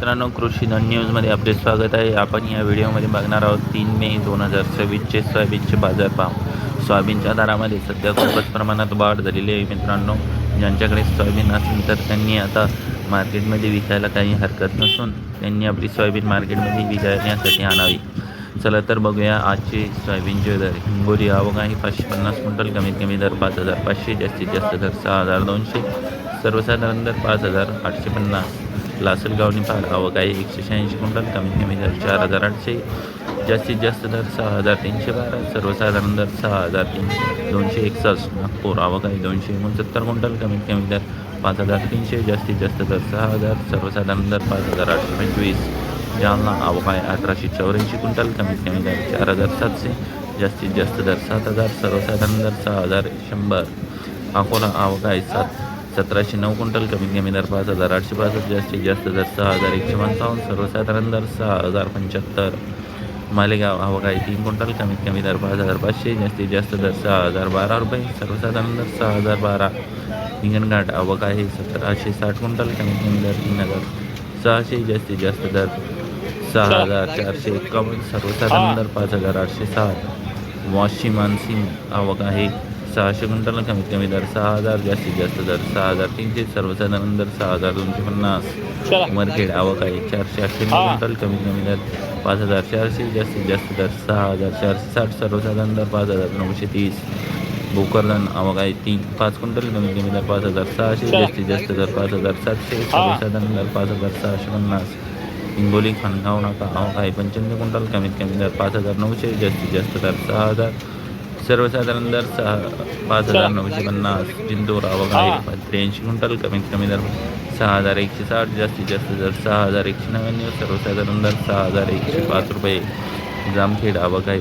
मित्रांनो, कृषी धन न्यूजमध्ये आपले स्वागत आहे. आपण या व्हिडिओमध्ये बघणार आहोत 3 मे 2026चे सोयाबीनचे बाजारभाव. सोयाबीनच्या दरामध्ये सध्या खूपच प्रमाणात वाढ झालेली आहे. मित्रांनो, ज्यांच्याकडे सोयाबीन असेल तर त्यांनी आता मार्केटमध्ये विकायला काही हरकत नसून त्यांनी आपली सोयाबीन मार्केटमध्ये विकण्यासाठी आणावी. चला तर बघूया आजचे सोयाबीनचे दर. हिंगोली आवक आहे 550 क्विंटल, कमीत कमी दर 5,500, जास्तीत जास्त दर 6,200, सर्वसाधारण दर 5,850. लासलगाव निफाड आवक आहे 186 क्विंटल, कमीत कमी दर 4,800, जास्तीत जास्त दर 6,312, सर्वसाधारण दर 6,261. नागपूर आवक आहे 269 क्विंटल, कमीत कमी दर 5,300, जास्तीत जास्त दर 6,000, सर्वसाधारण दर 5,825. जालना आवक आहे 1,884 क्विंटल, कमीत कमी दर 4,700, जास्तीत जास्त दर 7,000, सर्वसाधारण दर 6,100. अकोला आवक आहे 1,709 क्विंटल, कमीत कमी दर 5,865, जास्तीत जास्त दर 6,155, सर्वसाधारण दर 6,075. मालेगाव आवक आहे 3 क्विंटल, कमीत कमी दर 5,500, जास्तीत जास्त दर 6,012 रुपये, सर्वसाधारण दर 6,012. हिंगणघाट आवक आहे 1,760 क्विंटल, कमीत कमी दर 3,600, जास्तीत जास्त दर 6,451, सर्वसाधारण दर 5,860. वाशिम मानसिंग आवक आहे 600 क्विंटल, कमीत कमी दर 6,000, जास्तीत जास्त दर 6,300, सर्वसाधारण दर 6,250. उमरखेड आवक आहे 498 क्विंटल, कमीत कमी दर 5,400, जास्तीत जास्त दर 6,460, सर्वसाधारण दर 5,930. भोकरदन आवक आहे 5 क्विंटल, कमीत कमी दर 5,600, जास्तीत जास्त दर 5,700, सर्वसाधारण दर 5,650. हिंगोली खानगाव नाका आवक आहे 95 क्विंटल, कमीत कमी दर 5,900, जास्तीत जास्त दर 6,000, सर्वसाधारण दर 5,950. जिंतूर आवक आहे 83 क्विंटल, कमीत कमी दर 6,160, जास्तीत जास्त दर 6,199, सर्वसाधारण दर 6,105 रुपये. जामखेड आवक आहे